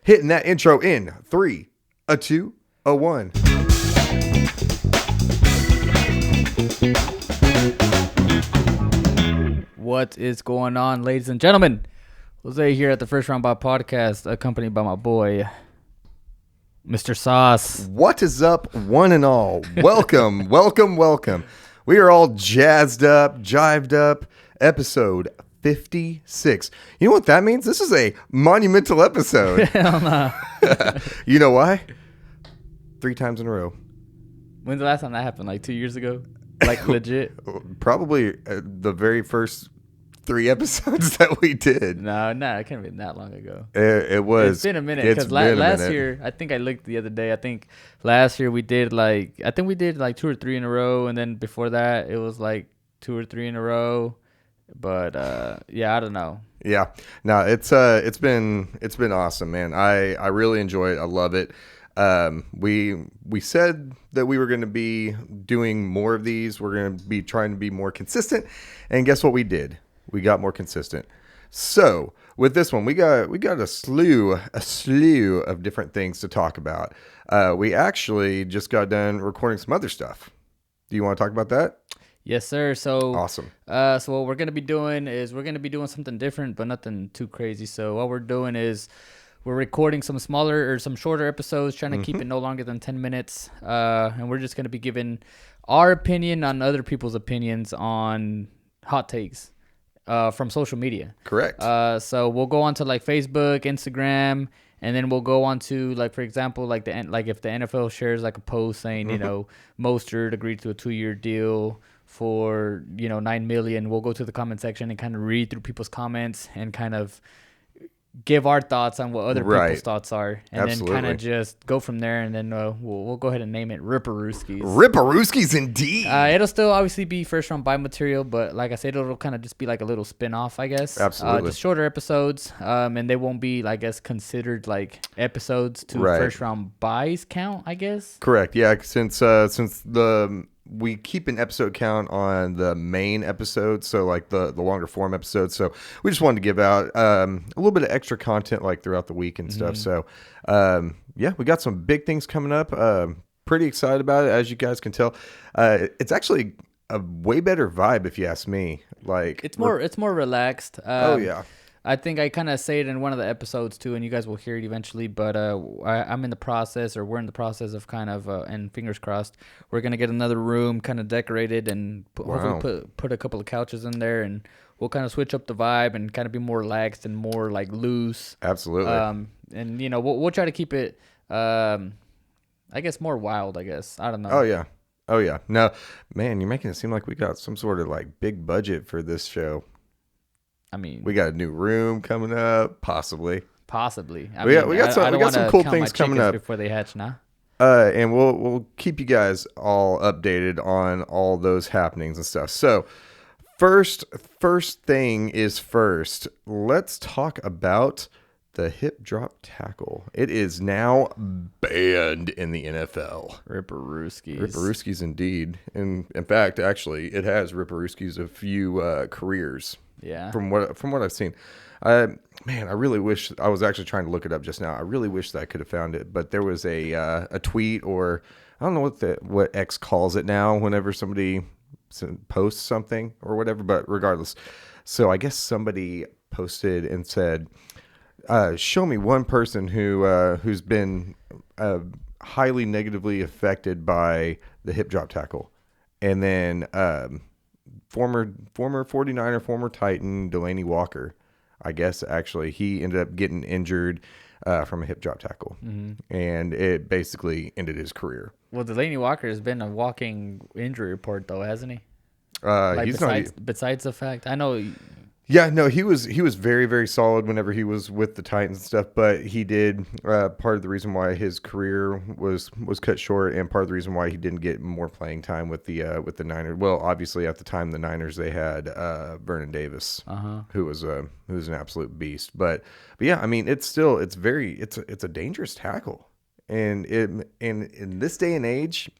Hitting that intro in 3, a 2, a 1. What is going on, ladies and gentlemen? Jose here at the First Round Bot Podcast, accompanied by my boy, Mr. Sauce. What is up, one and all? Welcome, welcome. We are all jazzed up, jived up. Episode 56. You know what that means? This is a monumental episode. Hell no. You know why? 3 times in a row. When's the last time that happened? Like 2 years ago? Like legit? Probably the very first 3 episodes that we did. No, it can't have been that long ago. It was. It's been a minute. Because last year, I think I looked the other day. I think last year we did like 2 or 3 in a row. And then before that, it was like 2 or 3 in a row. But yeah, I don't know. Yeah, no, it's been awesome, man. I really enjoy it. I love it. We said that we were going to be doing more of these. We're going to be trying to be more consistent, and guess what we did? We got more consistent. So with this one, we got a slew of different things to talk about. We actually just got done recording some other stuff. Do you want to talk about that? Yes, sir. So awesome. So what we're gonna be doing is we're gonna be doing something different, but nothing too crazy. So what we're doing is we're recording some shorter episodes, trying to keep it no longer than 10 minutes. And we're just gonna be giving our opinion on other people's opinions on hot takes from social media. Correct. So we'll go on to like Facebook, Instagram. And then we'll go on to, like, for example, like if the NFL shares like a post saying, you know, Mostert agreed to a 2-year deal for, you know, $9 million. We'll go to the comment section and kind of read through people's comments and kind of give our thoughts on what other people's thoughts are, and then kind of just go from there. And then we'll go ahead and name it Ripperooskies. Ripperooskies, indeed. It'll still obviously be first round buy material, but like I said, it'll kind of just be like a little spin-off, I guess. Absolutely. Just shorter episodes, and they won't be, I guess, considered like episodes to first round buys count, I guess. Correct. Yeah, since we keep an episode count on the main episode, so like the longer form episodes. So we just wanted to give out a little bit of extra content like throughout the week and stuff. So yeah, we got some big things coming up. Pretty excited about it, as you guys can tell. It's actually a way better vibe, if you ask me. Like it's more relaxed. Oh yeah. I think I kind of say it in one of the episodes too, and you guys will hear it eventually. But I'm in the process, or we're in the process of kind of, and fingers crossed, we're gonna get another room kind of decorated and hopefully put a couple of couches in there, and we'll kind of switch up the vibe and kind of be more relaxed and more like loose. Absolutely. And you know we'll try to keep it, I guess, more wild. I guess, I don't know. Oh yeah. No, man, you're making it seem like we got some sort of like big budget for this show. I mean, we got a new room coming up, possibly. I we got some cool things coming up before they hatch now. And we'll keep you guys all updated on all those happenings and stuff. So, first thing is first. Let's talk about the hip drop tackle. It is now banned in the NFL. Ripperooskies indeed. And in fact, actually, it has Ripperooskies a few careers. Yeah. From what I've seen. Man, I really wish, I was actually trying to look it up just now. I really wish that I could have found it, but there was a tweet, or I don't know what X calls it now whenever somebody posts something or whatever, but regardless. So I guess somebody posted and said, show me one person who's been highly negatively affected by the hip drop tackle. And then former 49er, former Titan, Delaney Walker, I guess actually, he ended up getting injured from a hip drop tackle. And it basically ended his career. Well, Delaney Walker has been a walking injury report, though, hasn't he? Besides the fact, I know. Yeah, no, he was very, very solid whenever he was with the Titans and stuff, but he did, part of the reason why his career was cut short, and part of the reason why he didn't get more playing time with the Niners. Well, obviously at the time the Niners, they had Vernon Davis, who was an absolute beast. But yeah, I mean, it's a dangerous tackle. And in this day and age,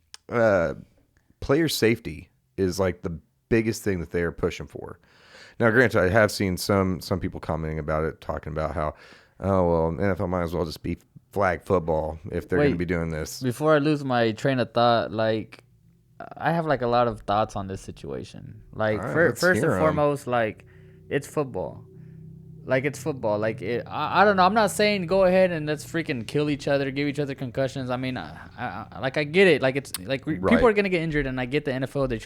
player safety is like the biggest thing that they are pushing for. Now, granted, I have seen some people commenting about it, talking about how oh well, NFL might as well just be flag football if they're going to be doing this. Before I lose my train of thought, like I have like a lot of thoughts on this situation. Like All right, let's first hear and 'em. foremost, like it's football. Like it's football. Like I don't know. I'm not saying go ahead and let's freaking kill each other, give each other concussions. I mean, I get it. Like it's like Right. people are gonna get injured, and I get the NFL. They're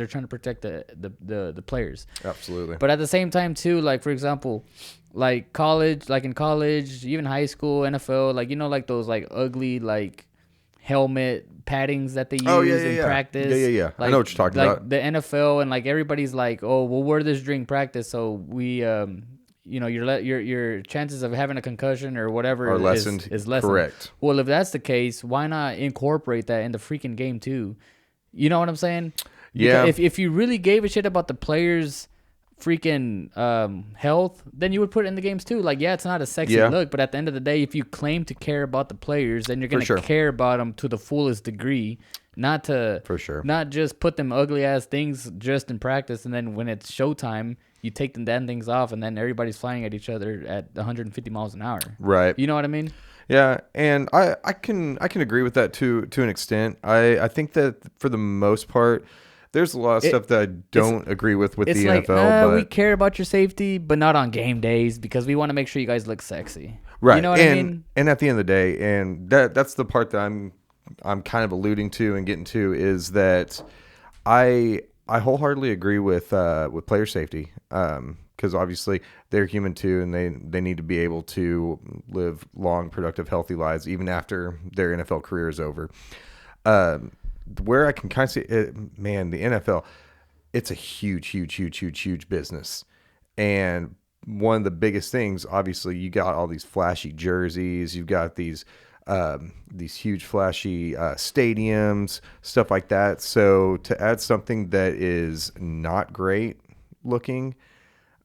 trying to protect the players. Absolutely. But at the same time too, like for example, like college, like in college, even high school, NFL, like like those like ugly like helmet paddings that they use Oh, yeah, in yeah. practice. Yeah. I know what you're talking like about. the NFL and like everybody's like, oh, we'll wear this during practice, so we your chances of having a concussion or whatever Are lessened. is lessened. Correct. Well, if that's the case, why not incorporate that in the freaking game too? You know what I'm saying? Yeah. Because if you really gave a shit about the players' freaking health, then you would put it in the games too. Like, yeah, it's not a sexy look, but at the end of the day, if you claim to care about the players, then you're gonna care about them to the fullest degree. Not just put them ugly ass things just in practice, and then when it's showtime, you take them damn things off, and then everybody's flying at each other at 150 miles an hour. Right. You know what I mean? Yeah, and I can agree with that to an extent. I think that for the most part, there's a lot of stuff that I don't agree with the like, NFL. But we care about your safety, but not on game days because we want to make sure you guys look sexy. right. You know what I mean? And at the end of the day, and that's the part that I'm kind of alluding to and getting to is that I wholeheartedly agree with player safety, because obviously they're human too, and they need to be able to live long, productive, healthy lives even after their NFL career is over. Where I can kind of see it, man, the NFL, it's a huge business, and one of the biggest things, obviously, you got all these flashy jerseys, you've got these huge flashy stadiums, stuff like that. So to add something that is not great looking,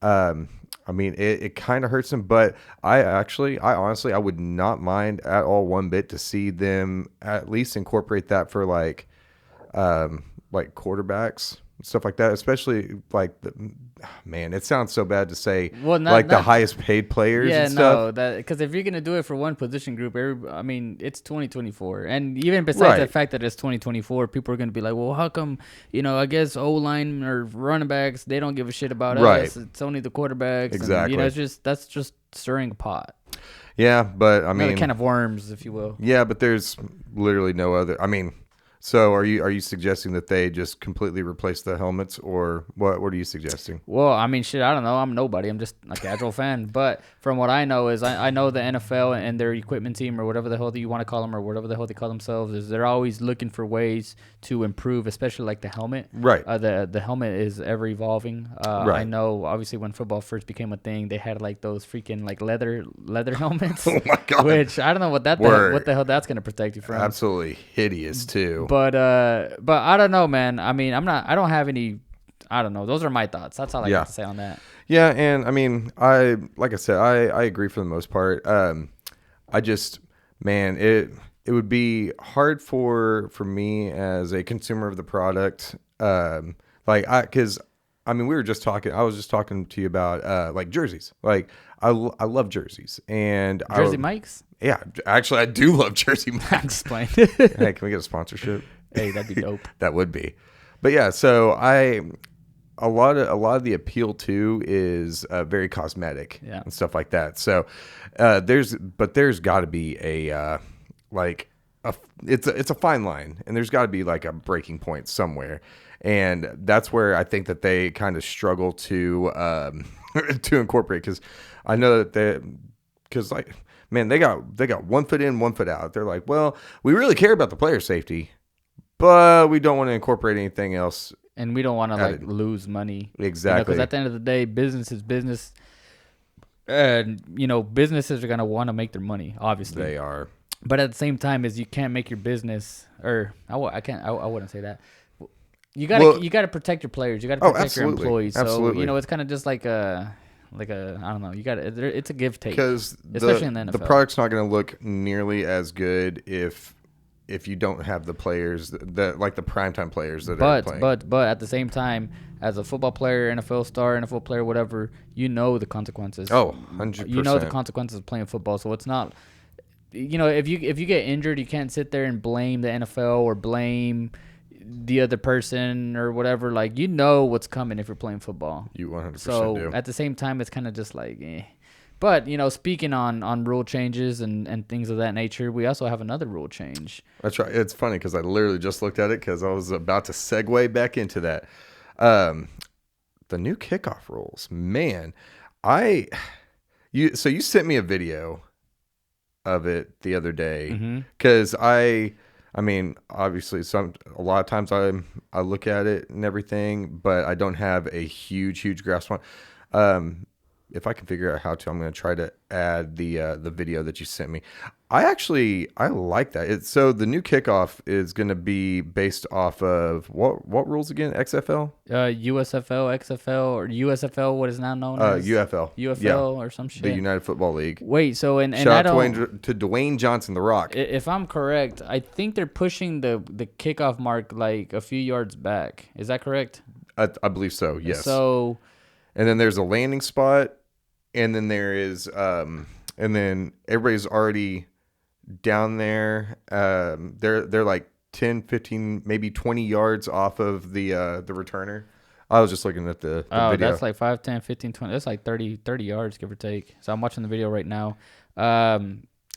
I mean, it kind of hurts them, but I honestly, I would not mind at all one bit to see them at least incorporate that for like quarterbacks, stuff like that, especially like man, it sounds so bad to say, the highest paid players and stuff. Yeah, no, because if you're going to do it for one position group, I mean, it's 2024. And even besides the fact that it's 2024, people are going to be like, well, how come, I guess O-line or running backs, they don't give a shit about us. It's only the quarterbacks. Exactly. And, that's just stirring a pot. Yeah, but I mean, another can of worms, if you will. Yeah, but there's literally no other. I mean, so are you suggesting that they just completely replace the helmets, or what are you suggesting? Well, I mean, shit, I don't know. I'm nobody. I'm just a casual fan. But from what I know is I know the NFL and their equipment team, or whatever the hell that you want to call them, or whatever the hell they call themselves, is they're always looking for ways to improve, especially like the helmet. Right. The helmet is ever evolving. Right. I know, obviously, when football first became a thing, they had like those freaking like leather helmets. Oh my god. Which I don't know what the hell that's gonna protect you from. Absolutely hideous too. But I don't know, man. I mean, I don't have any. I don't know. Those are my thoughts. That's all I got to say on that. Yeah, and I mean, like I said, I agree for the most part. I just, man, it would be hard for me as a consumer of the product. Because I mean, we were just talking. I was just talking to you about like jerseys. Like I love jerseys and Jersey Mike's. Yeah, actually, I do love Jersey Mike's. Explain. Hey, can we get a sponsorship? Hey, that'd be dope. That would be. But yeah, so a lot of the appeal too is very cosmetic and stuff like that. So there's got to be it's a fine line, and there's got to be like a breaking point somewhere, and that's where I think that they kind of struggle to to incorporate, because I know that man, they got 1 foot in, 1 foot out. They're like, well, we really care about the player safety, but we don't want to incorporate anything else. And we don't want to lose money. Exactly. Because at the end of the day, business is business. And, businesses are going to want to make their money, obviously. They are. But at the same time, is you can't make your business, or I wouldn't say that. You got to protect your players. You got to protect your employees. So, Absolutely. It's kind of just like a I don't know. It's a give take, because especially in the NFL. The product's not going to look nearly as good if if you don't have the players that like the primetime players that are playing. But at the same time, as a football player, NFL star, NFL player, whatever, you know the consequences. Oh, 100%. You know the consequences of playing football. So it's not, if you get injured, you can't sit there and blame the NFL or blame the other person or whatever. Like, you know what's coming if you're playing football. You 100% so do. At the same time, it's kind of just like, eh. But, speaking on rule changes and things of that nature, we also have another rule change. That's right. It's funny because I literally just looked at it because I was about to segue back into that. The new kickoff rules, man. You sent me a video of it the other day because I mean, obviously, a lot of times I look at it and everything, but I don't have a huge grasp on it. If I can figure out how to, I'm going to try to add the video that you sent me. I like that. So the new kickoff is going to be based off of what rules again? XFL? USFL, XFL, or USFL, what is now known as UFL. UFL or some shit. The United Football League. Wait, so and shout out to Dwayne Johnson, The Rock. If I'm correct, I think they're pushing the kickoff mark like a few yards back. Is that correct? I believe so. Yes. So, and then there's a landing spot. And then there is, and then everybody's already down there. They're like 10, 15, maybe 20 yards off of the returner. I was just looking at the video. That's like 5, 10, 15, 20. That's like 30 yards, give or take. So I'm watching the video right now.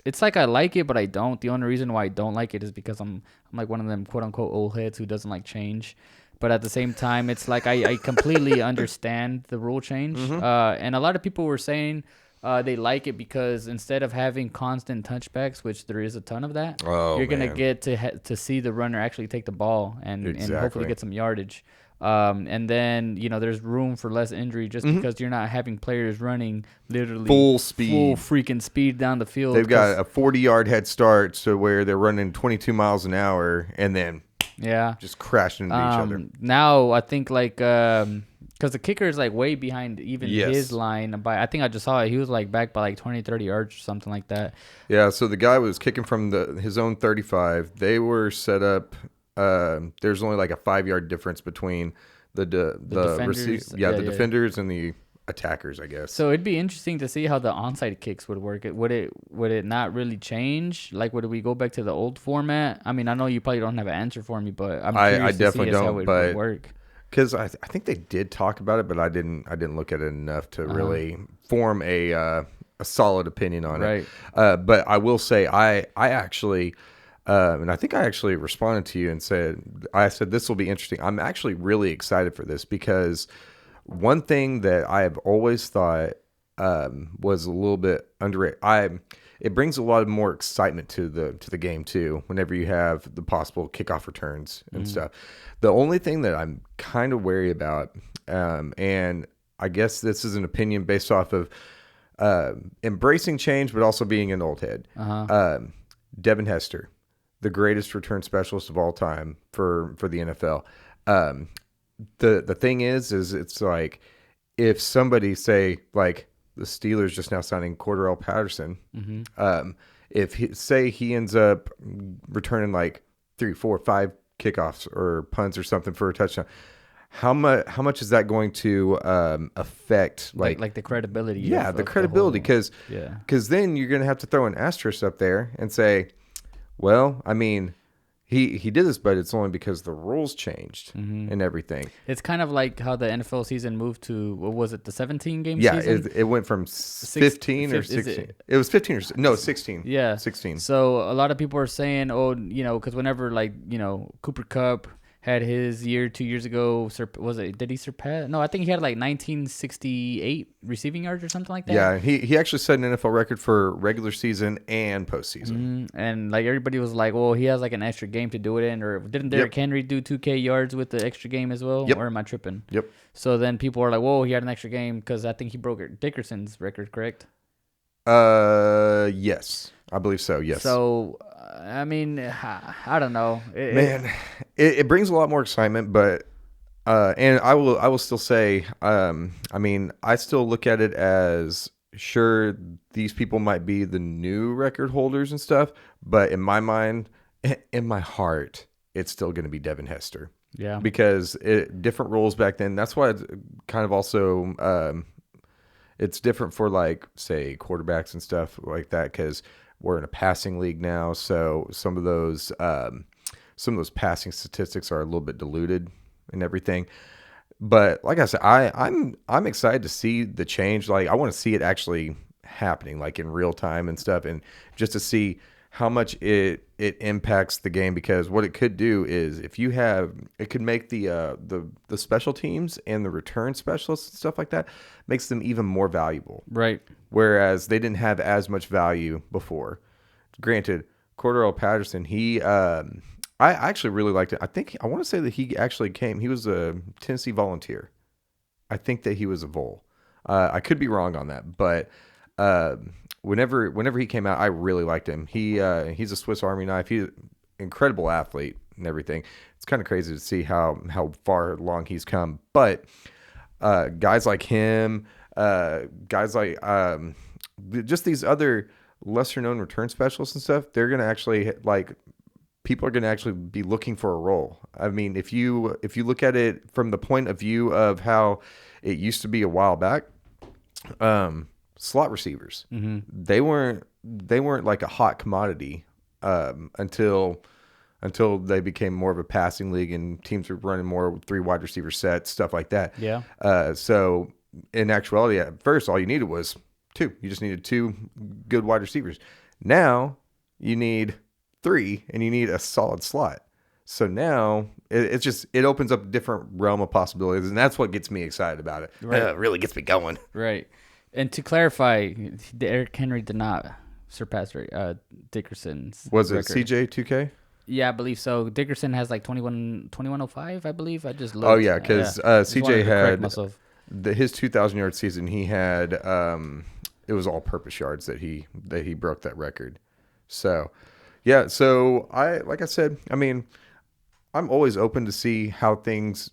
It's like I like it, but I don't. The only reason why I don't like it is because I'm like one of them quote unquote old heads who doesn't like change. But at the same time, it's like I completely understand the rule change. And a lot of people were saying they like it because instead of having constant touchbacks, which there is a ton of that, you're going to get to see the runner actually take the ball and hopefully get some yardage. And then, there's room for less injury just because you're not having players running literally full freaking speed down the field. They've got a 40-yard head start so where they're running 22 miles an hour and then just crashing into each other. Now I think because the kicker is like way behind even his line. I think I just saw it. He was like back by like 20, 30 yards or something like that. Yeah, so the guy was kicking from his own 35. They were set up. There's only like a 5-yard difference between the defenders, defenders and the attackers, I guess. So it'd be interesting to see how the onside kicks would work. Would it not really change? Like, would we go back to the old format? I mean, I know you probably don't have an answer for me, but I'm curious I definitely to see don't. How it would work. Because I think they did talk about it, but I didn't look at it enough to really form a solid opinion on it. But I will say I actually. And I think I actually responded to you and said this will be interesting. I'm actually really excited for this because one thing that I have always thought was a little bit underrated. It brings a lot of more excitement to the game too. Whenever you have the possible kickoff returns and stuff. The only thing that I'm kind of wary about, and I guess this is an opinion based off of embracing change, but also being an old head. Devin Hester, the greatest return specialist of all time for the NFL. The thing is it's like if somebody say like the Steelers just now signing Cordarrelle Patterson, if he ends up returning like 3, 4, 5 kickoffs or punts or something for a touchdown, how much is that going to affect like the credibility? Yeah, the credibility because then you're gonna have to throw an asterisk up there and say, well, I mean, he did this, but it's only because the rules changed and everything. It's kind of like how the NFL season moved to, what was it, the 17-game season? Yeah, it went from 15 or 16. It was 15 or no, 16. Yeah, 16. So a lot of people are saying, because whenever Cooper Kupp had his year 2 years ago, did he surpass? No, I think he had like 1968 receiving yards or something like that. Yeah, he actually set an NFL record for regular season and postseason. And like everybody was like, well, he has like an extra game to do it in, or didn't Derrick Henry do 2K yards with the extra game as well? Or am I tripping? Yep. So then people are like, whoa, he had an extra game because I think he broke Dickerson's record, correct? Yes, I believe so. Yes. So, I mean, I don't know. It brings a lot more excitement, but and I will still say, I mean, I still look at it as sure these people might be the new record holders and stuff, but in my mind, in my heart, it's still going to be Devin Hester. Yeah. Because different roles back then. That's why it's kind of also it's different for like say quarterbacks and stuff like that because we're in a passing league now. So some of those passing statistics are a little bit diluted and everything. But like I said, I'm excited to see the change. Like I want to see it actually happening, like in real time and stuff, and just to see how much it impacts the game. Because what it could do is if you have, it could make the special teams and the return specialists and stuff like that makes them even more valuable. Right. Whereas they didn't have as much value before. Granted, Cordero Patterson, I actually really liked it. I want to say that he actually he was a Tennessee Volunteer. I think that he was a Vol. I could be wrong on that, but whenever he came out, I really liked him. He's a Swiss Army knife. He's an incredible athlete and everything. It's kind of crazy to see how far along he's come. But guys like him, guys like just these other lesser known return specialists and stuff, they're gonna actually like. People are going to actually be looking for a role. I mean, if you look at it from the point of view of how it used to be a while back, slot receivers, they weren't like a hot commodity until they became more of a passing league and teams were running more 3 wide receiver sets, stuff like that. Yeah. So in actuality, at first, all you needed was 2. You just needed 2 good wide receivers. Now you need 3 and you need a solid slot. So now it opens up a different realm of possibilities, and that's what gets me excited about it. Right. It really gets me going. Right. And to clarify, Derrick Henry did not surpass Dickerson's Was it record. CJ2K? Yeah, I believe so. Dickerson has like 2105, I believe. I just looked. Oh yeah, because CJ had his 2,000-yard season. He had it was all-purpose yards that he broke that record. So. Yeah, so like I said, I mean, I'm always open to see how things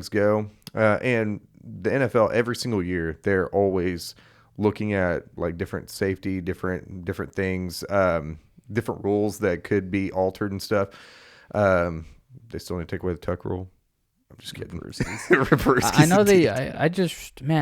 go, and the NFL every single year they're always looking at like different safety, different things, different rules that could be altered and stuff. They still need to take away the tuck rule. I'm just kidding. I know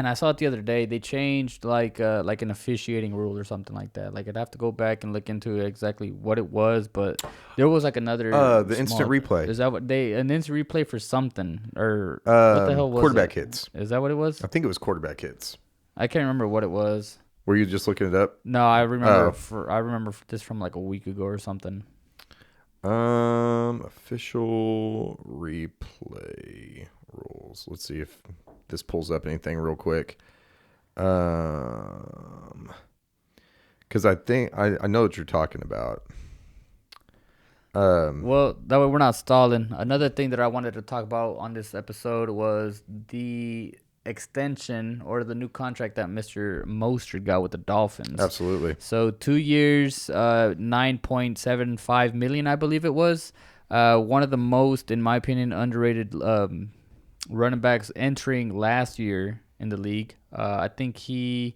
I saw it the other day. They changed like an officiating rule or something like that. Like I'd have to go back and look into exactly what it was, but there was like another the instant replay. Is that what an instant replay for something or what the hell was quarterback it? hits? Is that what it was? I think it was quarterback hits. I can't remember what it was. Were you just looking it up? No, I remember. I remember this from like a week ago or something. Official replay rules. Let's see if this pulls up anything real quick. Because I think I know what you're talking about. Well, that way we're not stalling. Another thing that I wanted to talk about on this episode was the extension or the new contract that Mr. Mostert got with the Dolphins. Absolutely. So 2 years, $9.75 million, I believe it was. One of the most, in my opinion, underrated running backs entering last year in the league. I think he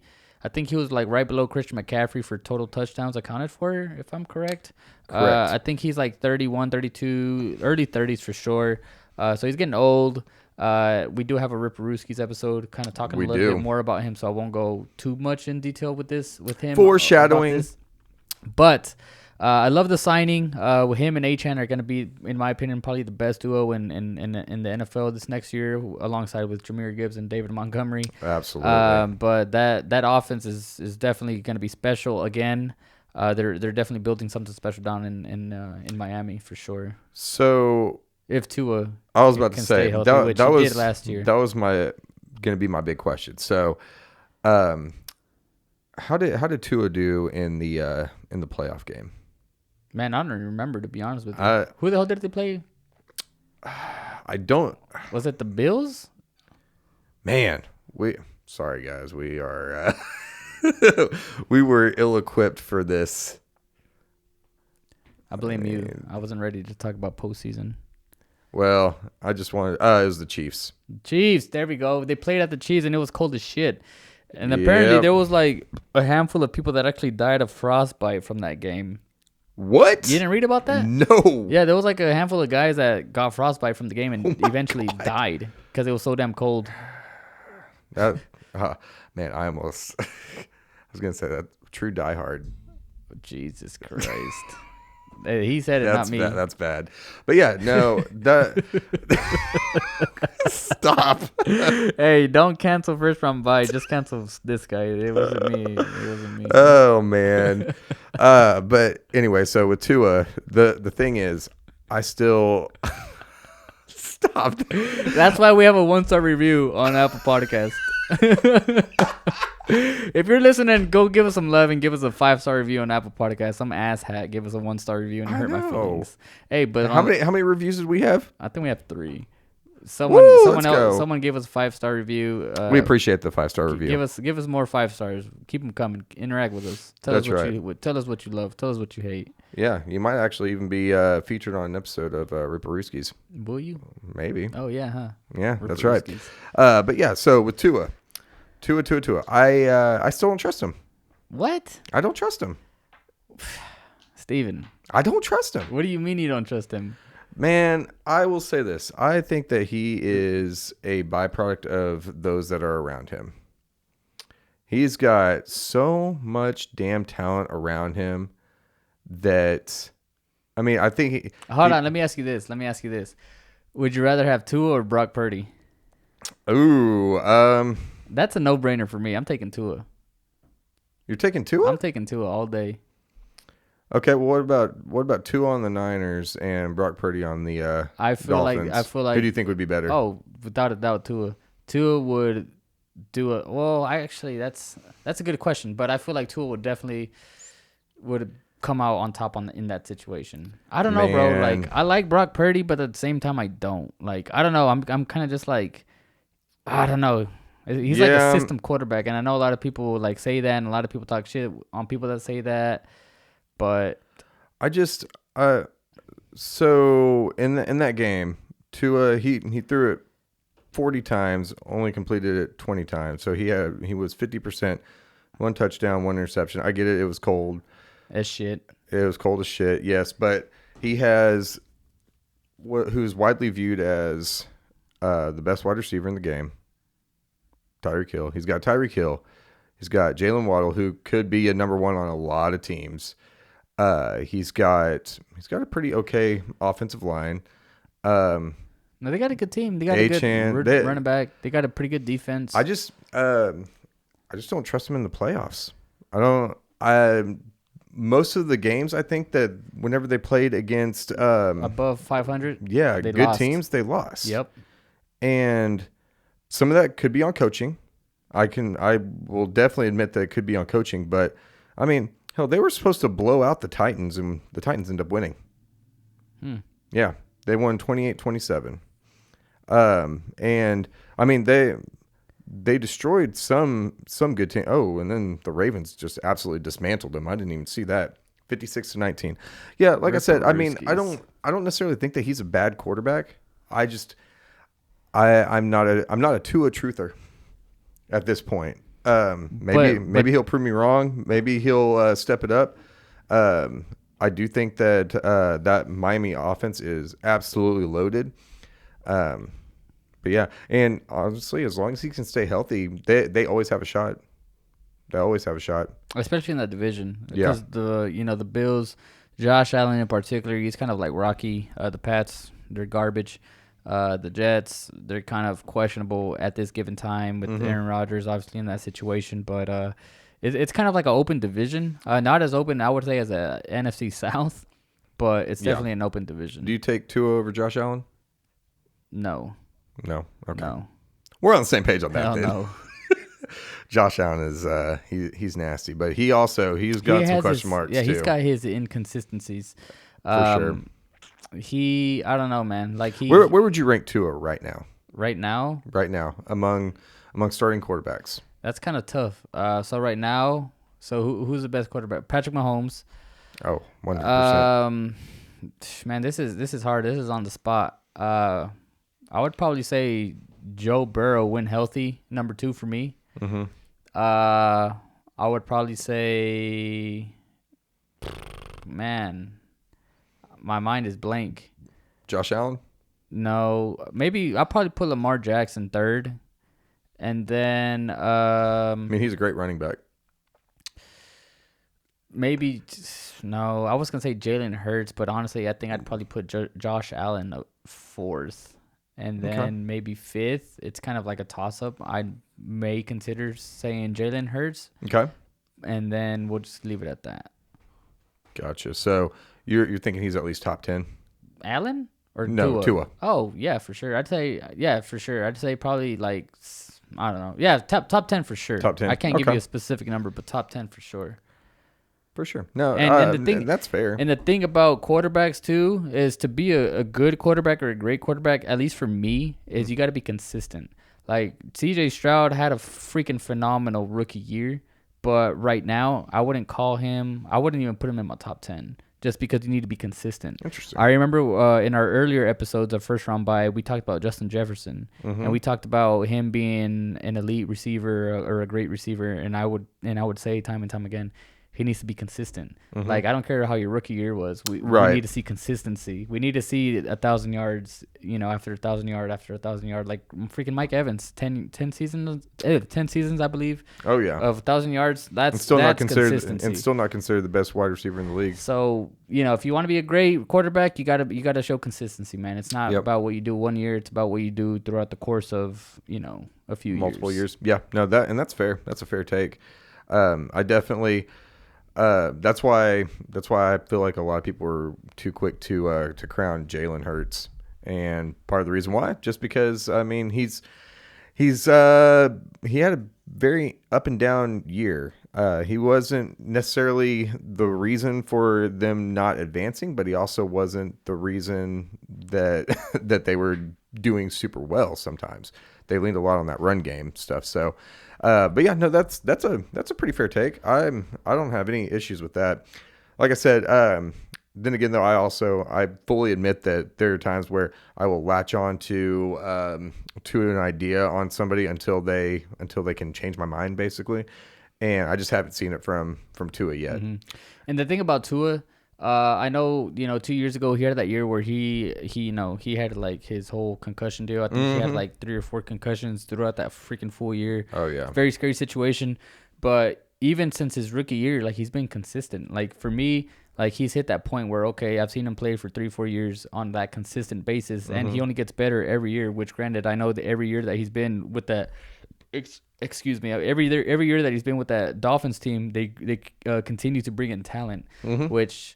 was like right below Christian McCaffrey for total touchdowns accounted for, if I'm correct. Correct. I think he's like 31, 32, early 30s for sure. So he's getting old. We do have a Rip Ruski's episode kind of talking a little bit more about him, so I won't go too much in detail with him. Foreshadowing. But I love the signing. Him and Achane are going to be, in my opinion, probably the best duo in the NFL this next year, alongside with Jahmyr Gibbs and David Montgomery. Absolutely. But that offense is definitely going to be special again. They're definitely building something special down in Miami for sure. So if Tua, I was about to say healthy, that was did last year. That was going to be my big question. So, how did Tua do in the playoff game? Man, I don't even remember, to be honest with you. Who the hell did they play? I don't. Was it the Bills? Man, sorry guys, we are we were ill-equipped for this. I blame you. I wasn't ready to talk about postseason. Well, I just wanted. It was the Chiefs. Chiefs. There we go. They played at the Chiefs, and it was cold as shit. And apparently, there was like a handful of people that actually died of frostbite from that game. What? You didn't read about that? No. Yeah, there was like a handful of guys that got frostbite from the game and eventually died because it was so damn cold. That, man, I almost. I was gonna say that true diehard. Jesus Christ. He said it, That's not me. bad. That's bad. But yeah, no. Stop. Hey, don't cancel first round bye. Just cancel this guy. It wasn't me. Oh man. But anyway, so with Tua, the thing is, I still stop. That's why we have a 1-star review on Apple Podcast. If you're listening, go give us some love and give us a 5-star review on Apple Podcast. Some asshat give us a 1-star review and hurt my feelings. Hey, but how many reviews did we have? I think we have 3. Woo, Someone gave us a 5-star review. We appreciate the 5-star review. Give us more 5 stars. Keep them coming. Interact with us. Tell us what you love. Tell us what you hate. Yeah, you might actually even be featured on an episode of Ripperooskies. Will you? Maybe. Oh yeah, huh? Yeah, that's right. But yeah, so with Tua, I still don't trust him. What? I don't trust him. Steven. I don't trust him. What do you mean you don't trust him? Man, I will say this. I think that he is a byproduct of those that are around him. He's got so much damn talent around him that, I mean, I think Hold on, let me ask you this. Would you rather have Tua or Brock Purdy? Ooh, That's a no-brainer for me. I'm taking Tua. You're taking Tua? I'm taking Tua all day. Okay, well, what about Tua on the Niners and Brock Purdy on the Dolphins? I feel like who do you think would be better? Oh, without a doubt, Tua. Tua would do it. Well, that's a good question, but I feel like Tua would come out on top in that situation. I don't know, bro. Like, I like Brock Purdy, but at the same time, I don't. Like, I don't know. I'm kind of just like, I don't know. He's like a system quarterback, and I know a lot of people like say that, and a lot of people talk shit on people that say that. But I just so in that game, Tua he threw it 40 times, only completed it 20 times. So he was 50%, 1 touchdown, 1 interception. I get it. It was cold as shit. It was cold as shit. Yes, but he has who's widely viewed as the best wide receiver in the game. Tyreek Hill. He's got Tyreek Hill. He's got Jalen Waddle, who could be a number 1 on a lot of teams. He's got a pretty okay offensive line. No, they got a good team. They got a good running back. They got a pretty good defense. I just don't trust him in the playoffs. Most of the games, I think that whenever they played against above 500, good lost. Teams, they lost. Yep. And some of that could be on coaching. I will definitely admit that it could be on coaching, but I mean, hell, they were supposed to blow out the Titans, and the Titans ended up winning. Yeah, they won 28-27. And I mean, they destroyed some good team. Oh, and then the Ravens just absolutely dismantled them. I didn't even see that. 56-19. Yeah, like I said, I mean, I don't necessarily think that he's a bad quarterback. I'm not a Tua truther at this point. Maybe he'll prove me wrong. Maybe he'll step it up. I do think that that Miami offense is absolutely loaded. But yeah, and honestly, as long as he can stay healthy, they always have a shot. They always have a shot, especially in that division. Because the Bills, Josh Allen in particular, he's kind of like Rocky. The Pats, they're garbage. The Jets, they're kind of questionable at this given time with Aaron Rodgers, obviously in that situation. But it's kind of like an open division. Not as open, I would say, as a NFC South, but it's definitely an open division. Do you take Tua over Josh Allen? No. No. Okay. No. We're on the same page on that. Hell no. Josh Allen is he's nasty, but he's got some question marks. Yeah, he's got his inconsistencies. For sure. I don't know, man. Like where would you rank Tua right now? Right now? Right now, among starting quarterbacks. That's kind of tough. So right now, who's the best quarterback? Patrick Mahomes. Oh, 100%. Man, this is hard. This is on the spot. I would probably say Joe Burrow when healthy, number 2 for me. Mm-hmm. I would probably say man, my mind is blank. Josh Allen? No, maybe I'll probably put Lamar Jackson third. And then I mean, he's a great running back. maybe no, I was gonna say Jalen Hurts, but honestly, I think I'd probably put Josh Allen fourth, and then maybe fifth. It's kind of like a toss up. I may consider saying Jalen Hurts. Okay. And then we'll just leave it at that. Gotcha. So you're thinking he's at least top 10? Allen or No, Tua. Oh yeah, for sure. I'd say for sure. I'd say probably like I don't know. Yeah, top 10 for sure. Top 10. I can't give you a specific number, but top 10 for sure. For sure. No, and the thing, that's fair. And the thing about quarterbacks too is to be a good quarterback or a great quarterback, at least for me, is you got to be consistent. Like CJ Stroud had a freaking phenomenal rookie year, but right now I wouldn't even put him in my top 10 just because you need to be consistent. Interesting. I remember in our earlier episodes of First Round Bye, we talked about Justin Jefferson, and we talked about him being an elite receiver or a great receiver, and I would say time and time again, he needs to be consistent. Like, I don't care how your rookie year was. We need to see consistency. We need to see 1,000 yards, after 1,000 yard, after 1,000 yard. Like freaking Mike Evans, 10 seasons, I believe. Oh yeah, of 1,000 yards. That's not consistency. and still not considered the best wide receiver in the league. So if you want to be a great quarterback, you gotta show consistency, man. It's not about what you do one year. It's about what you do throughout the course of a few multiple years. Yeah, no, that's fair. That's a fair take. I definitely. That's why I feel like a lot of people were too quick to crown Jalen Hurts, and part of the reason why, just because I mean he had a very up and down year. He wasn't necessarily the reason for them not advancing, but he also wasn't the reason that that they were doing super well. Sometimes they leaned a lot on that run game stuff. So. But yeah, no, that's a pretty fair take. I don't have any issues with that. Like I said, then again though, I fully admit that there are times where I will latch on to an idea on somebody until they can change my mind basically, and I just haven't seen it from Tua yet. And the thing about Tua, I know 2 years ago he had that year where he had like his whole concussion deal. I think he had like 3 or 4 concussions throughout that freaking full year. Oh yeah, very scary situation. But even since his rookie year, like he's been consistent. Like for me, like he's hit that point where I've seen him play for 3-4 years on that consistent basis, and he only gets better every year. Which granted, I know that every year that he's been with that. Excuse me. Every year that he's been with that Dolphins team, they continue to bring in talent, which.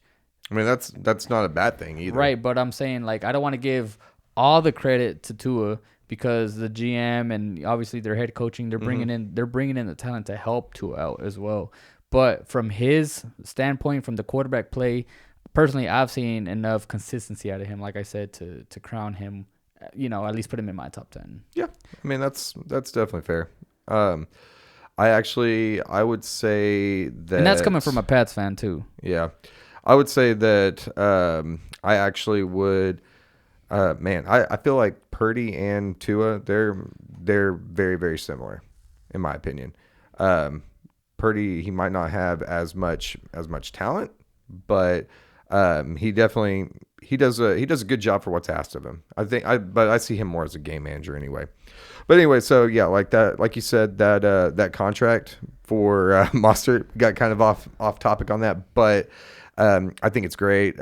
I mean, that's not a bad thing either. Right, but I'm saying, like, I don't want to give all the credit to Tua because the GM and obviously their head coaching, they're bringing in the talent to help Tua out as well. But from his standpoint, from the quarterback play, personally, I've seen enough consistency out of him, like I said, to crown him, at least put him in my top 10. Yeah, I mean, that's definitely fair. I would say that... And that's coming from a Pats fan, too. Yeah. I would say that I actually would. I feel like Purdy and Tua, they're very, very similar, in my opinion. Purdy, he might not have as much talent, but he does a good job for what's asked of him. But I see him more as a game manager anyway. But anyway, so yeah, like you said, that contract for Mostert got kind of off topic on that, but. I think it's great.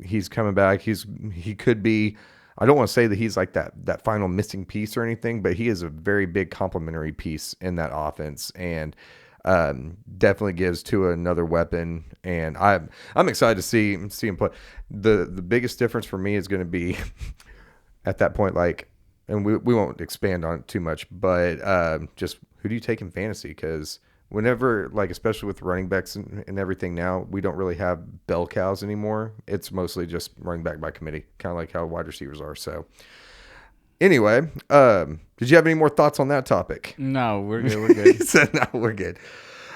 He's coming back. He could be. I don't want to say that he's like that final missing piece or anything, but he is a very big complementary piece in that offense, and definitely gives Tua another weapon. And I'm excited to see him play. The biggest difference for me is going to be at that point, like, and we won't expand on it too much, but just who do you take in fantasy? Because whenever, like, especially with running backs and everything now, we don't really have bell cows anymore. It's mostly just running back by committee, kind of like how wide receivers are. So anyway, did you have any more thoughts on that topic? No, we're good. We're good. He said, no, we're good.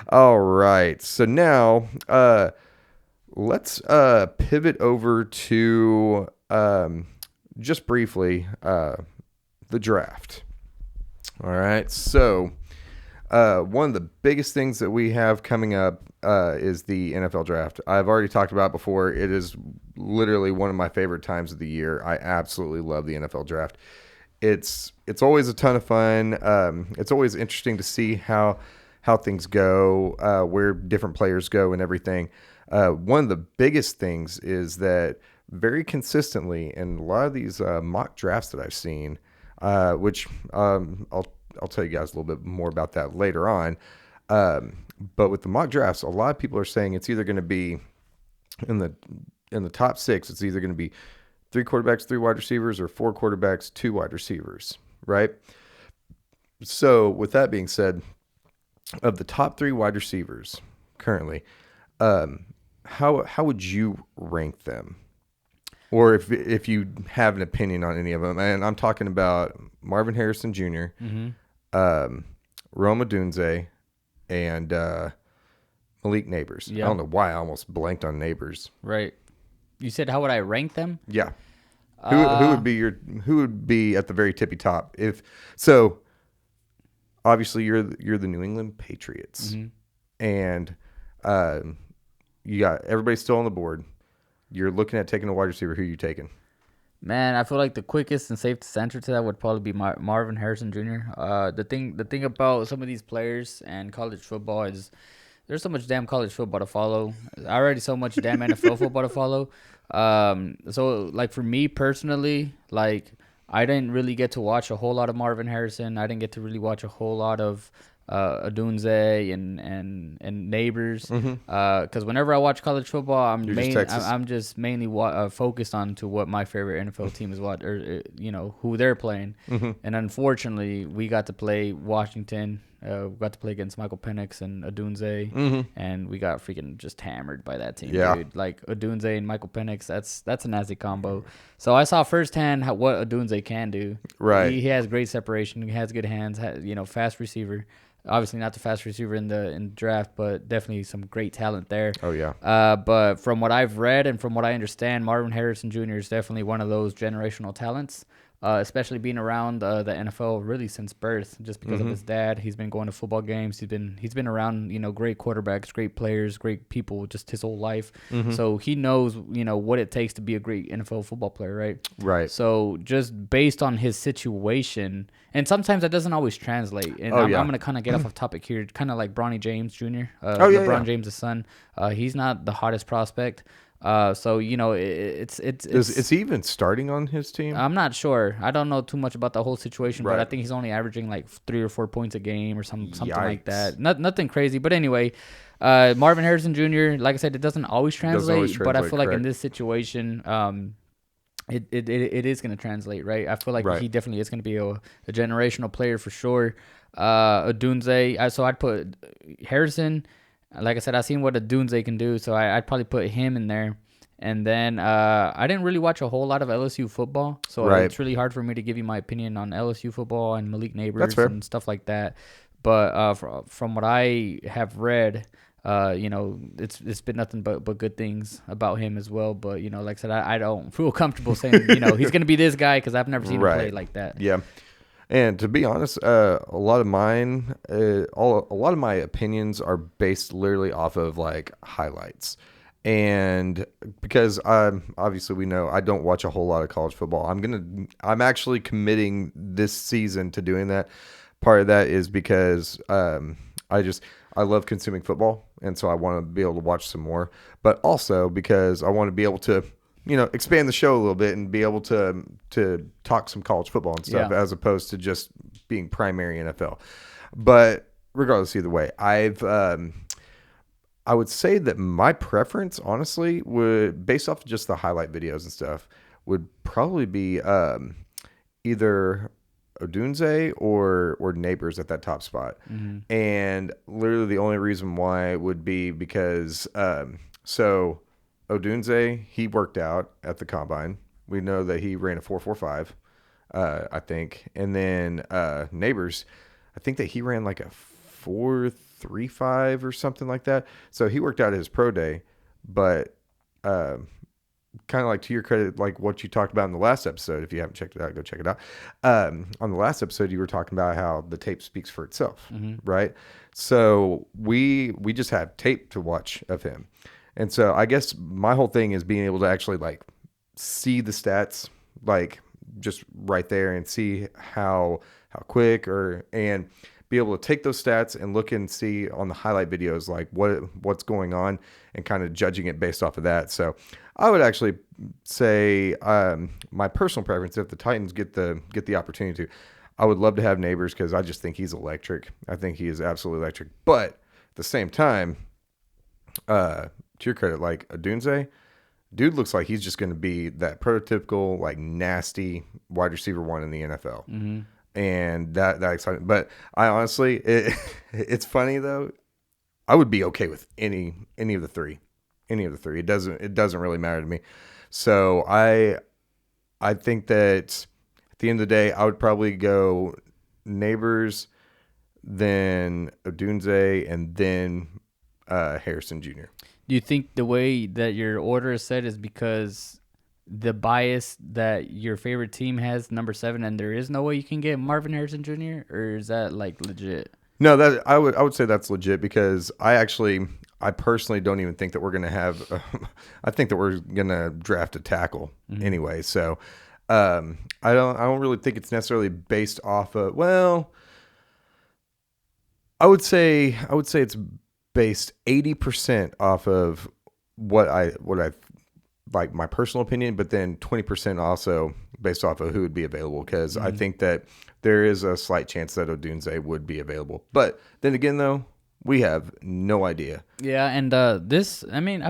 All right. So now let's pivot over to just briefly the draft. All right. So One of the biggest things that we have coming up is the NFL draft. I've already talked about it before. It is literally one of my favorite times of the year. I absolutely love the NFL draft. It's always a ton of fun. It's always interesting to see how things go, where different players go, and everything. One of the biggest things is that very consistently in a lot of these mock drafts that I've seen, which I'll tell you guys a little bit more about that later on. But with the mock drafts, a lot of people are saying it's either going to be in the top 6. It's either going to be 3 quarterbacks, 3 wide receivers, or 4 quarterbacks, 2 wide receivers, right? So with that being said, of the top 3 wide receivers currently, how would you rank them? Or if you have an opinion on any of them, and I'm talking about Marvin Harrison Jr., Rome Odunze, and Malik Neighbors. Yeah. I don't know why I almost blanked on Neighbors. Right. You said how would I rank them? Yeah. Who would be at the very tippy top? If so, obviously you're the New England Patriots, and you got everybody still on the board. You're looking at taking a wide receiver. Who are you taking? Man, I feel like the quickest and safest answer to that would probably be Marvin Harrison Jr. The thing about some of these players and college football is there's so much damn college football to follow. Already so much damn NFL football to follow. So like for me personally, like I didn't really get to watch a whole lot of Marvin Harrison. I didn't get to really watch a whole lot of Odunze and Neighbors, because whenever I watch college football, I'm just mainly focused on to what my favorite NFL team is, who they're playing. And unfortunately, we got to play Washington. We got to play against Michael Penix and Odunze, and we got freaking just hammered by that team, dude. Like Odunze and Michael Penix, that's a nasty combo. So I saw firsthand what Odunze can do. Right, he has great separation. He has good hands. Fast receiver. Obviously not the fast receiver in the draft, but definitely some great talent there. Oh yeah. But from what I've read and from what I understand, Marvin Harrison Jr. is definitely one of those generational talents. Especially being around the NFL really since birth, just because of his dad. He's been going to football games. He's been around great quarterbacks, great players, great people, just his whole life. So he knows what it takes to be a great NFL football player, right? Right. So just based on his situation, and sometimes that doesn't always translate. And I'm going to kind of get off topic here, kind of like Bronny James Jr., LeBron James' son. He's not the hottest prospect. So is he even starting on his team? I'm not sure. I don't know too much about the whole situation, but I think he's only averaging like 3 or 4 points a game or something like that. Nothing crazy, but anyway, Marvin Harrison Jr. Like I said, it doesn't always translate, but I feel like in this situation, it is going to translate, right? I feel like he definitely is going to be a generational player for sure. Odunze, so I'd put Harrison. Like I said, I've seen what Odunze can do, so I'd probably put him in there. And then I didn't really watch a whole lot of LSU football, so it's really hard for me to give you my opinion on LSU football and Malik Neighbors and stuff like that. But from what I have read, it's been nothing but good things about him as well. But like I said, I don't feel comfortable saying he's going to be this guy because I've never seen him play like that. Yeah. And to be honest, a lot of my opinions are based literally off of like highlights, and because obviously we know I don't watch a whole lot of college football. I'm actually committing this season to doing that. Part of that is because I love consuming football, and so I want to be able to watch some more. But also because I want to be able to expand the show a little bit and be able to talk some college football and stuff as opposed to just being primary NFL. But regardless, either way, I would say that my preference, honestly, would, based off of just the highlight videos and stuff, would probably be either Odunze or Neighbors at that top spot. And literally the only reason why would be because Odunze, he worked out at the combine. We know that he ran a 4.45, I think. And then Neighbors, I think that he ran like a 4.35 or something like that. So he worked out at his pro day, but kind of like to your credit, like what you talked about in the last episode. If you haven't checked it out, go check it out. On the last episode, you were talking about how the tape speaks for itself, right? So we just have tape to watch of him, and so I guess my whole thing is being able to actually like see the stats, like just right there, and see how quick and be able to take those stats and look and see on the highlight videos like what's going on and kind of judging it based off of that. So I would actually say my personal preference, if the Titans get the opportunity to, I would love to have Neighbors because I just think he's electric. I think he is absolutely electric. But at the same time, to your credit, like Odunze, dude looks like he's just going to be that prototypical, like nasty wide receiver one in the NFL. And that exciting. But I honestly, it's funny though. I would be okay with any of the three. It doesn't really matter to me. So I think that at the end of the day, I would probably go Neighbors, then Odunze, and then Harrison Jr. Do you think the way that your order is set is because the bias that your favorite team has number 7, and there is no way you can get Marvin Harrison Jr., or is that like legit? No, that I would say that's legit because I personally don't even think that we're gonna have. I think that we're gonna draft a tackle anyway. So I don't really think it's necessarily based off of. Well, I would say it's based 80% off of what I like my personal opinion, but then 20% also based off of who would be available. Because I think that there is a slight chance that Odunze would be available. But then again, though, we have no idea. Yeah, and I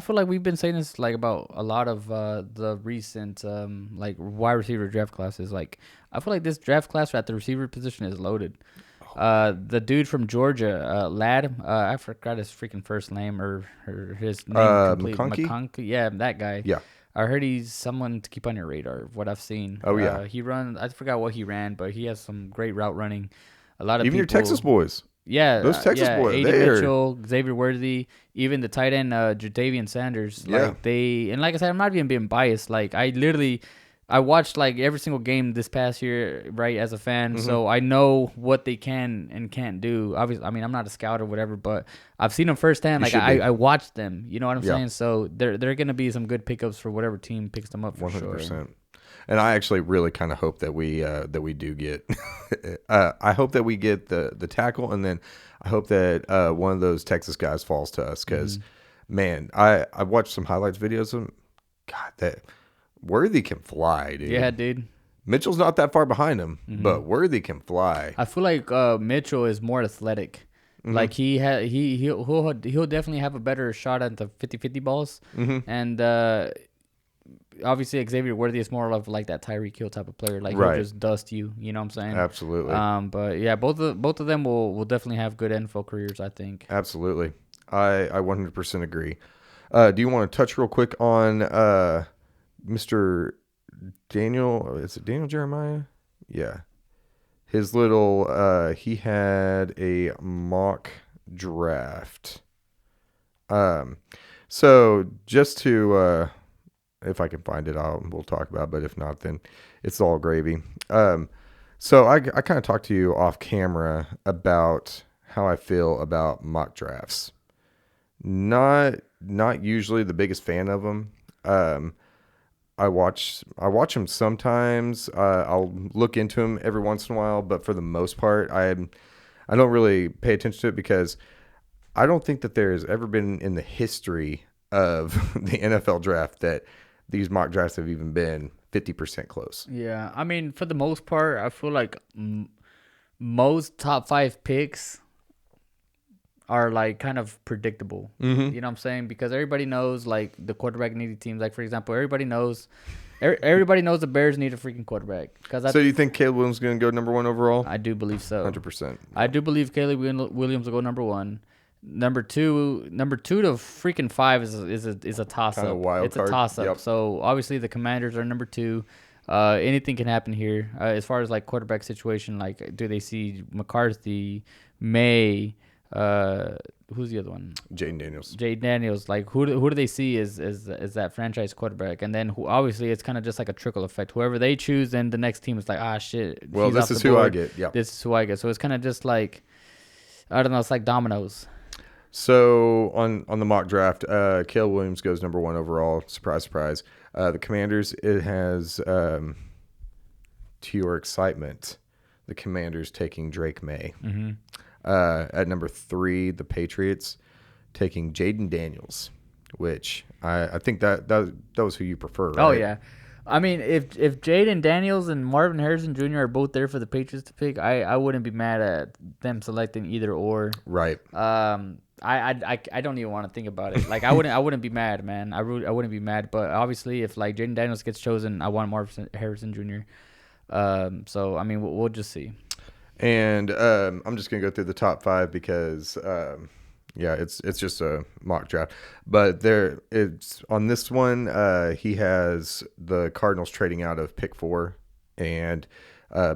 feel like we've been saying this like about a lot of the recent like wide receiver draft classes. Like, I feel like this draft class at the receiver position is loaded. The dude from Georgia, Ladd, I forgot his freaking first name or his name completely. McConkey? Yeah, that guy. Yeah. I heard he's someone to keep on your radar, what I've seen. Oh, yeah. I forgot what he ran, but he has some great route running. A lot of Even your Texas boys. Yeah. Those Texas boys. A.D. Mitchell, Xavier Worthy, even the tight end, Jadavian Sanders. Yeah. And like I said, I'm not even being biased. Like, I watched like every single game this past year, right, as a fan. So I know what they can and can't do. Obviously, I mean, I'm not a scout or whatever, but I've seen them firsthand. Like I watched them. You know what I'm saying? So there are going to be some good pickups for whatever team picks them up for 100%. Sure. And I actually really kind of hope that we do get. I hope that we get the tackle, and then I hope that one of those Texas guys falls to us because, man, I watched some highlights videos of him. God, that. Worthy can fly, dude. Yeah, dude. Mitchell's not that far behind him, but Worthy can fly. I feel like Mitchell is more athletic. Like he'll definitely have a better shot at the 50-50 balls. And obviously Xavier Worthy is more of like that Tyreek Hill type of player. Like he'll just dust you. You know what I'm saying? Absolutely. But yeah, both of them will definitely have good NFL careers, I think. Absolutely. I 100% agree. Do you want to touch real quick on Mr. Daniel, is it Daniel Jeremiah? Yeah. His little, he had a mock draft. So just to, if I can find it, we'll talk about it, but if not, then it's all gravy. So I kind of talked to you off camera about how I feel about mock drafts. Not usually the biggest fan of them. I watch them sometimes. I'll look into them every once in a while, but for the most part, I don't really pay attention to it because I don't think that there has ever been in the history of the NFL draft that these mock drafts have even been 50% close. Yeah, I mean, for the most part, I feel like most top 5 picks are like kind of predictable. You know what I'm saying? Because everybody knows like the quarterback needy teams. Like, for example, everybody knows the Bears need a freaking quarterback. So do you think Caleb Williams is going to go number 1 overall? I do believe so. 100%. I do believe Caleb Williams will go number 1. Number two to freaking 5 is a toss up. It's a toss up. Yep. So obviously the Commanders are number 2. Anything can happen here as far as like quarterback situation. Like, do they see McCarthy, May, Who's the other one? Jaden Daniels. Jade Daniels. Like who do they see is that franchise quarterback? And then who obviously it's kind of just like a trickle effect. Whoever they choose, then the next team is like, ah, shit. Well, this is who I get. Yeah. This is who I get. So it's kind of just like, I don't know. It's like dominoes. So on the mock draft, Caleb Williams goes number 1 overall. Surprise, surprise. The Commanders, it has, to your excitement, the Commanders taking Drake May. Mm-hmm. At number 3, the Patriots taking Jaden Daniels, which I think that was who you prefer, right? Oh, yeah. I mean, if Jaden Daniels and Marvin Harrison Jr. are both there for the Patriots to pick, I wouldn't be mad at them selecting either or. Right. I don't even want to think about it. Like I wouldn't be mad, man. I wouldn't be mad. But obviously, if like Jaden Daniels gets chosen, I want Marvin Harrison Jr. So I mean, we'll just see. And I'm just gonna go through the top 5 because it's just a mock draft. But it's on this one. He has the Cardinals trading out of pick 4, and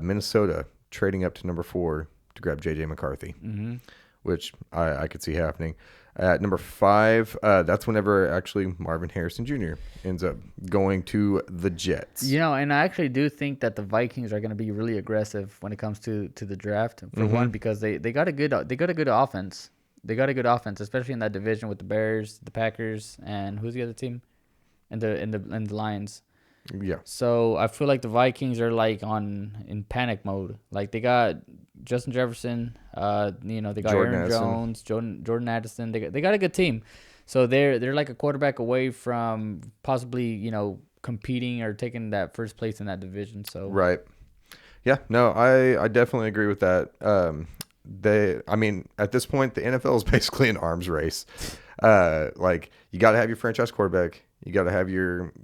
Minnesota trading up to number 4 to grab JJ McCarthy. Mm-hmm. Which I could see happening. At number 5, that's whenever actually Marvin Harrison Jr. ends up going to the Jets. You know, and I actually do think that the Vikings are going to be really aggressive when it comes to the draft. For one, because they got a good offense. They got a good offense, especially in that division with the Bears, the Packers, and who's the other team? And the Lions. Yeah. So I feel like the Vikings are like in panic mode. Like they got Justin Jefferson, they got Jordan Aaron Addison. Jones, Jordan Addison. They got a good team. So they're like a quarterback away from possibly, competing or taking that first place in that division. So Right. Yeah, no, I definitely agree with that. At this point the NFL is basically an arms race. Like you got to have your franchise quarterback, you got to have your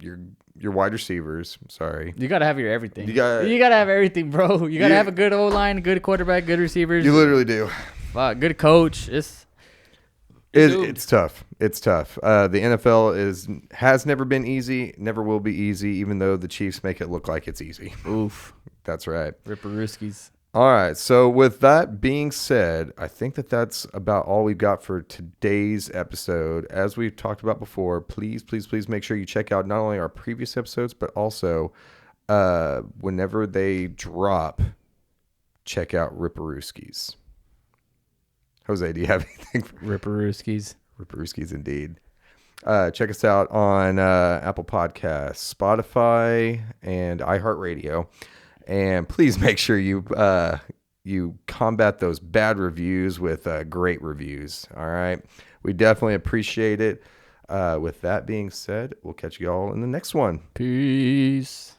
wide receivers. Sorry, you gotta have your everything. You gotta have everything, bro. You gotta have a good O-line, good quarterback, good receivers. You literally do. Good coach. It's tough. It's tough. The NFL has never been easy, never will be easy, even though the Chiefs make it look like it's easy. Oof. That's right. Ripperooskies. All right. So with that being said, I think that's about all we've got for today's episode. As we've talked about before, please make sure you check out not only our previous episodes, but also whenever they drop, check out Ripperooskies. Jose, do you have anything? Ripperooskies. Ripperooskies indeed. Check us out on Apple Podcasts, Spotify, and iHeartRadio. And please make sure you combat those bad reviews with great reviews. All right. We definitely appreciate it. With that being said, we'll catch you all in the next one. Peace.